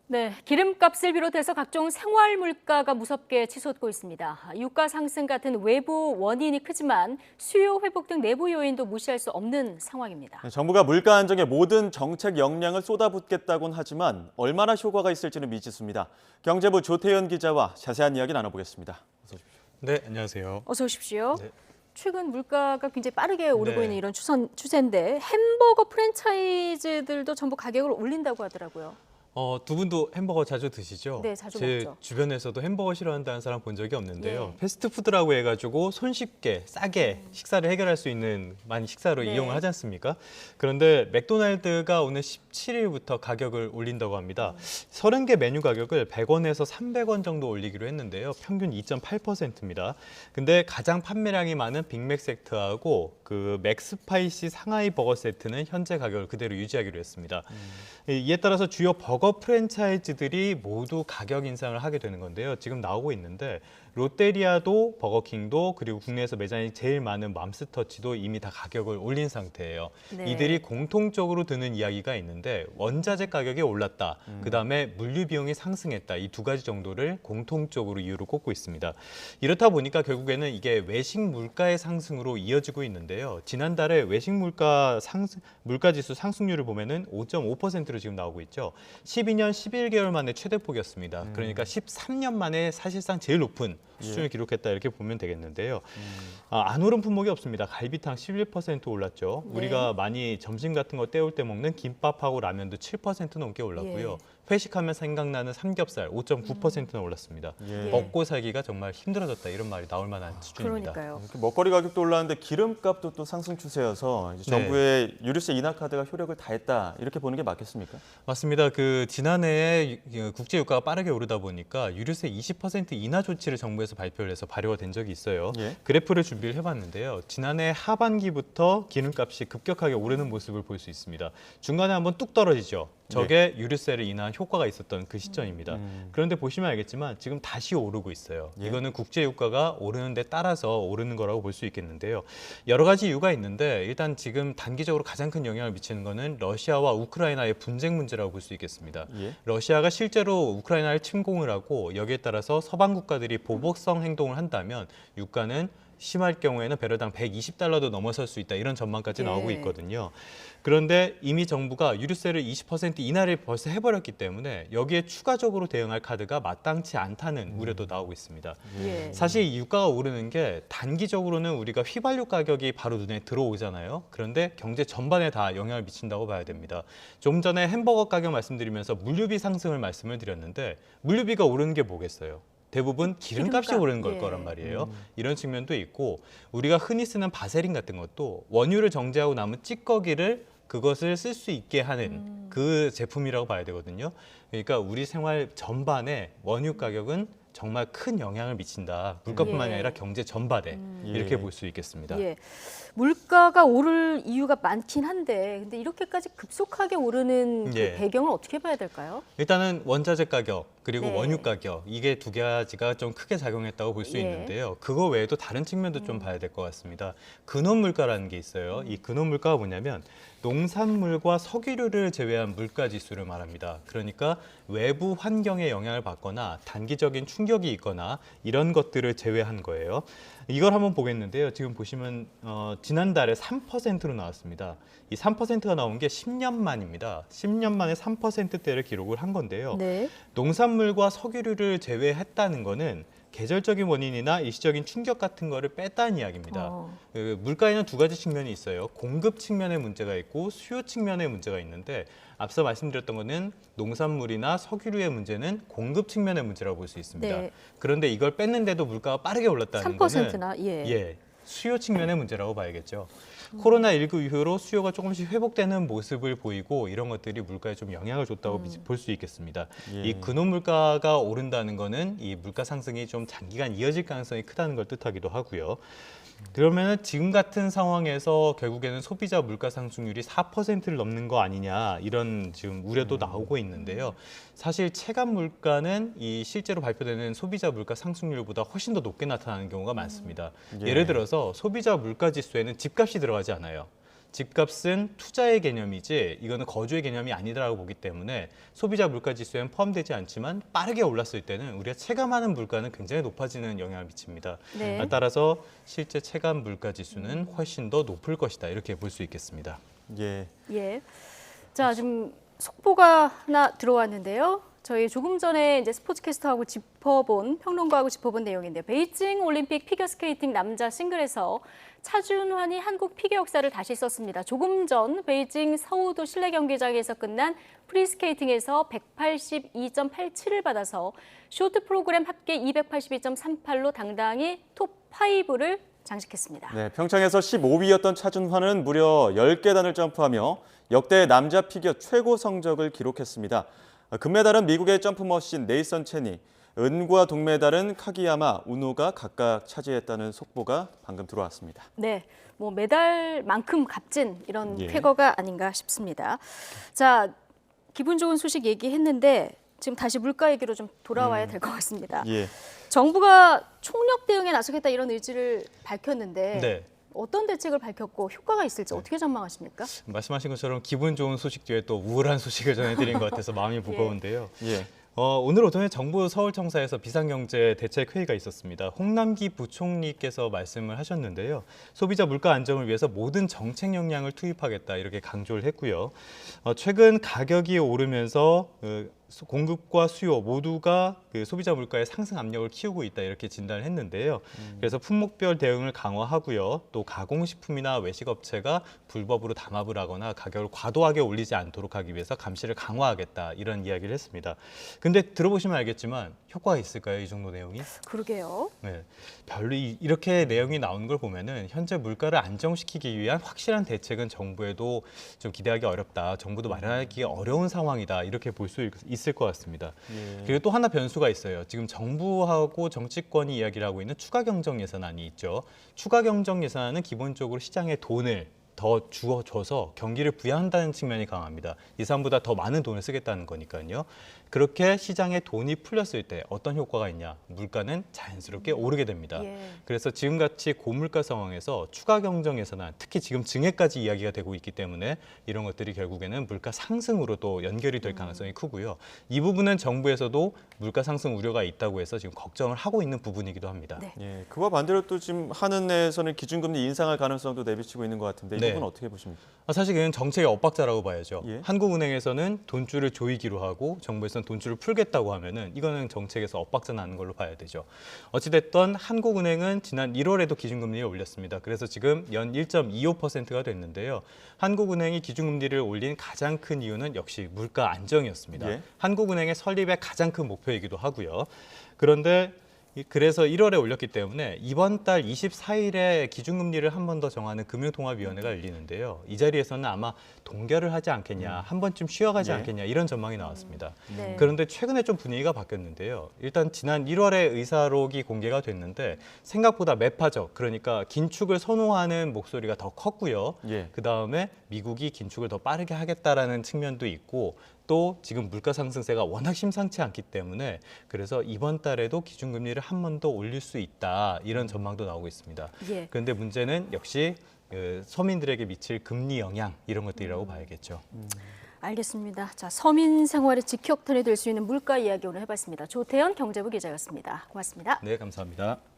네, 기름값을 비롯해서 각종 생활 물가가 무섭게 치솟고 있습니다. 유가 상승 같은 외부 원인이 크지만 수요 회복 등 내부 요인도 무시할 수 없는 상황입니다. 정부가 물가 안정에 모든 정책 역량을 쏟아붓겠다곤 하지만 얼마나 효과가 있을지는 미지수입니다. 경제부 조태현 기자와 자세한 이야기 나눠보겠습니다. 어서 오십시오. 네, 안녕하세요. 어서 오십시오. 네. 최근 물가가 굉장히 빠르게 오르고 네. 있는 이런 추세인데 햄버거 프랜차이즈들도 전부 가격을 올린다고 하더라고요. 두 분도 햄버거 자주 드시죠? 네, 자주 제 먹죠. 주변에서도 햄버거 싫어한다는 사람 본 적이 없는데요. 예. 패스트푸드라고 해가지고 손쉽게 싸게 식사를 해결할 수 있는 많은 식사로 네. 이용을 하지 않습니까? 그런데 맥도날드가 오늘 17일부터 가격을 올린다고 합니다. 30개 메뉴 가격을 100원에서 300원 정도 올리기로 했는데요. 평균 2.8%입니다. 근데 가장 판매량이 많은 빅맥 세트하고 그 맥스파이시 상하이 버거 세트는 현재 가격을 그대로 유지하기로 했습니다. 이에 따라서 주요 버거 프랜차이즈들이 모두 가격 인상을 하게 되는 건데요. 지금 나오고 있는데 롯데리아도 버거킹도 그리고 국내에서 매장이 제일 많은 맘스터치도 이미 다 가격을 올린 상태예요. 네. 이들이 공통적으로 드는 이야기가 있는데 원자재 가격이 올랐다. 그다음에 물류 비용이 상승했다. 이 두 가지 정도를 공통적으로 이유로 꼽고 있습니다. 이렇다 보니까 결국에는 이게 외식 물가의 상승으로 이어지고 있는데요. 지난달에 외식 물가 지수 상승률을 보면은 5.5%로 지금 나오고 있죠. 12년 11개월 만에 최대폭이었습니다. 그러니까 13년 만에 사실상 제일 높은 수준을 기록했다 이렇게 보면 되겠는데요. 안 오른 품목이 없습니다. 갈비탕 11% 올랐죠. 네. 우리가 많이 점심 같은 거 때울 때 먹는 김밥하고 라면도 7% 넘게 올랐고요. 예. 회식하면 생각나는 삼겹살 5.9%나 올랐습니다. 예. 먹고 살기가 정말 힘들어졌다 이런 말이 나올 만한 수준입니다. 그러니까요. 이렇게 먹거리 가격도 올랐는데 기름값도 또 상승 추세여서 이제 네. 정부의 유류세 인하 카드가 효력을 다했다 이렇게 보는 게 맞겠습니까? 맞습니다. 그 지난해에 국제 유가가 빠르게 오르다 보니까 유류세 20% 인하 조치를 정부에서 발표를 해서 발효가 된 적이 있어요. 예. 그래프를 준비를 해봤는데요. 지난해 하반기부터 기름값이 급격하게 오르는 모습을 볼 수 있습니다. 중간에 한번 뚝 떨어지죠. 저게 유류세를 인한 효과가 있었던 그 시점입니다. 그런데 보시면 알겠지만 지금 다시 오르고 있어요. 예. 이거는 국제 유가가 오르는 데 따라서 오르는 거라고 볼 수 있겠는데요. 여러 가지 이유가 있는데 일단 지금 단기적으로 가장 큰 영향을 미치는 거는 러시아와 우크라이나의 분쟁 문제라고 볼 수 있겠습니다. 예. 러시아가 실제로 우크라이나를 침공을 하고 여기에 따라서 서방 국가들이 보복성 행동을 한다면 유가는 심할 경우에는 배럴당 120달러도 넘어설 수 있다 이런 전망까지 예. 나오고 있거든요. 그런데 이미 정부가 유류세를 20% 인하를 벌써 해버렸기 때문에 여기에 추가적으로 대응할 카드가 마땅치 않다는 우려도 나오고 있습니다. 예. 사실 이 유가가 오르는 게 단기적으로는 우리가 휘발유 가격이 바로 눈에 들어오잖아요. 그런데 경제 전반에 다 영향을 미친다고 봐야 됩니다. 좀 전에 햄버거 가격 말씀드리면서 물류비 상승을 말씀을 드렸는데 물류비가 오르는 게 뭐겠어요? 대부분 기름값이 기름값, 오르는 걸 예. 거란 말이에요. 이런 측면도 있고 우리가 흔히 쓰는 바세린 같은 것도 원유를 정제하고 남은 찌꺼기를 그것을 쓸 수 있게 하는 그 제품이라고 봐야 되거든요. 그러니까 우리 생활 전반에 원유 가격은 정말 큰 영향을 미친다. 물가뿐만 예. 아니라 경제 전반에 이렇게 예. 볼 수 있겠습니다. 예. 물가가 오를 이유가 많긴 한데 근데 이렇게까지 급속하게 오르는 그 예. 배경을 어떻게 봐야 될까요? 일단은 원자재 가격 그리고 네. 원유 가격 이게 두 가지가 좀 크게 작용했다고 볼 수 예. 있는데요. 그거 외에도 다른 측면도 좀 봐야 될 것 같습니다. 근원 물가라는 게 있어요. 이 근원 물가가 뭐냐면 농산물과 석유류를 제외한 물가 지수를 말합니다. 그러니까 외부 환경에 영향을 받거나 단기적인 충격이 있거나 이런 것들을 제외한 거예요. 이걸 한번 보겠는데요. 지금 보시면 지난달에 3%로 나왔습니다. 이 3%가 나온 게 10년 만입니다. 10년 만에 3%대를 기록을 한 건데요. 네. 농산물과 석유류를 제외했다는 거는 계절적인 원인이나 일시적인 충격 같은 거를 뺐다는 이야기입니다. 그 물가에는 두 가지 측면이 있어요. 공급 측면의 문제가 있고 수요 측면의 문제가 있는데 앞서 말씀드렸던 거는 농산물이나 석유류의 문제는 공급 측면의 문제라고 볼 수 있습니다. 네. 그런데 이걸 뺐는데도 물가가 빠르게 올랐다는 3%나 거는 예. 수요 측면의 문제라고 봐야겠죠. 코로나19 이후로 수요가 조금씩 회복되는 모습을 보이고 이런 것들이 물가에 좀 영향을 줬다고 볼 수 있겠습니다. 예. 이 근원 물가가 오른다는 거는 이 물가 상승이 좀 장기간 이어질 가능성이 크다는 걸 뜻하기도 하고요. 그러면 지금 같은 상황에서 결국에는 소비자 물가 상승률이 4%를 넘는 거 아니냐 이런 지금 우려도 나오고 있는데요. 사실 체감 물가는 이 실제로 발표되는 소비자 물가 상승률보다 훨씬 더 높게 나타나는 경우가 많습니다. 예. 예를 들어서 소비자 물가 지수에는 집값이 들어가지 않아요. 집값은 투자의 개념이지 이거는 거주의 개념이 아니다라고 보기 때문에 소비자 물가 지수에는 포함되지 않지만 빠르게 올랐을 때는 우리가 체감하는 물가는 굉장히 높아지는 영향을 미칩니다. 네. 따라서 실제 체감 물가 지수는 훨씬 더 높을 것이다 이렇게 볼 수 있겠습니다. 예. 예. 자, 지금 속보가 하나 들어왔는데요. 저희 조금 전에 이제 스포츠캐스터하고 평론가하고 짚어본 내용인데 베이징 올림픽 피겨스케이팅 남자 싱글에서 차준환이 한국 피겨 역사를 다시 썼습니다. 조금 전 베이징 서우도 실내 경기장에서 끝난 프리스케이팅에서 182.87을 받아서 쇼트 프로그램 합계 282.38로 당당히 톱5를 장식했습니다. 네, 평창에서 15위였던 차준환은 무려 10계단을 점프하며 역대 남자 피겨 최고 성적을 기록했습니다. 금메달은 미국의 점프머신 네이선 체니, 은과 동메달은 카기야마, 우노가 각각 차지했다는 속보가 방금 들어왔습니다. 네, 뭐 메달만큼 값진 이런 예. 쾌거가 아닌가 싶습니다. 자, 기분 좋은 소식 얘기했는데 지금 다시 물가 얘기로 좀 돌아와야 될 것 같습니다. 예. 정부가 총력 대응에 나서겠다 이런 의지를 밝혔는데 네. 어떤 대책을 밝혔고 효과가 있을지 어떻게 전망하십니까? 말씀하신 것처럼 기분 좋은 소식 뒤에 또 우울한 소식을 전해드린 것 같아서 마음이 무거운데요. 예. 오늘 오전에 정부 서울청사에서 비상경제 대책회의가 있었습니다. 홍남기 부총리께서 말씀을 하셨는데요. 소비자 물가 안정을 위해서 모든 정책 역량을 투입하겠다 이렇게 강조를 했고요. 최근 가격이 오르면서 공급과 수요 모두가 그 소비자 물가의 상승 압력을 키우고 있다 이렇게 진단을 했는데요. 그래서 품목별 대응을 강화하고요. 또 가공식품이나 외식업체가 불법으로 담합을 하거나 가격을 과도하게 올리지 않도록 하기 위해서 감시를 강화하겠다 이런 이야기를 했습니다. 근데 들어보시면 알겠지만 효과가 있을까요? 이 정도 내용이? 그러게요. 네, 별로 이렇게 내용이 나오는 걸 보면은 현재 물가를 안정시키기 위한 확실한 대책은 정부에도 좀 기대하기 어렵다. 정부도 마련하기 어려운 상황이다. 이렇게 볼 수 있을 것 같습니다. 예. 그리고 또 하나 변수가 있어요. 지금 정부하고 정치권이 이야기를 하고 있는 추가 경정 예산안이 있죠. 추가 경정 예산안은 기본적으로 시장에 돈을 더 주어줘서 경기를 부양한다는 측면이 강합니다. 예산보다 더 많은 돈을 쓰겠다는 거니까요. 그렇게 시장에 돈이 풀렸을 때 어떤 효과가 있냐? 물가는 자연스럽게 오르게 됩니다. 예. 그래서 지금같이 고물가 상황에서 추가 경정 예산안, 특히 지금 증액까지 이야기가 되고 있기 때문에 이런 것들이 결국에는 물가 상승으로 또 연결이 될 가능성이 크고요. 이 부분은 정부에서도 물가 상승 우려가 있다고 해서 지금 걱정을 하고 있는 부분이기도 합니다. 네. 예. 그와 반대로 또 지금 한은에서는 기준금리 인상할 가능성도 내비치고 있는 것 같은데 이 네. 부분 어떻게 보십니까? 사실 이건 정책의 엇박자라고 봐야죠. 예. 한국은행에서는 돈줄을 조이기로 하고 정부에서는 돈줄을 풀겠다고 하면은 이거는 정책에서 엇박자 나는 걸로 봐야 되죠. 어찌됐든 한국은행은 지난 1월에도 기준금리를 올렸습니다. 그래서 지금 연 1.25%가 됐는데요. 한국은행이 기준금리를 올린 가장 큰 이유는 역시 물가 안정이었습니다. 예. 한국은행의 설립의 가장 큰 목표이기도 하고요. 그런데 그래서 1월에 올렸기 때문에 이번 달 24일에 기준금리를 한 번 더 정하는 금융통합위원회가 열리는데요. 이 자리에서는 아마 동결을 하지 않겠냐, 한 번쯤 쉬어가지 예. 않겠냐 이런 전망이 나왔습니다. 네. 그런데 최근에 좀 분위기가 바뀌었는데요. 일단 지난 1월에 의사록이 공개가 됐는데 생각보다 매파적, 그러니까 긴축을 선호하는 목소리가 더 컸고요. 예. 그다음에 미국이 긴축을 더 빠르게 하겠다라는 측면도 있고 또 지금 물가 상승세가 워낙 심상치 않기 때문에 그래서 이번 달에도 기준금리를 한 번 더 올릴 수 있다 이런 전망도 나오고 있습니다. 예. 그런데 문제는 역시 서민들에게 미칠 금리 영향 이런 것들이라고 봐야겠죠. 알겠습니다. 자, 서민 생활의 직격탄이 될 수 있는 물가 이야기 오늘 해봤습니다. 조태현 경제부 기자였습니다. 고맙습니다. 네, 감사합니다.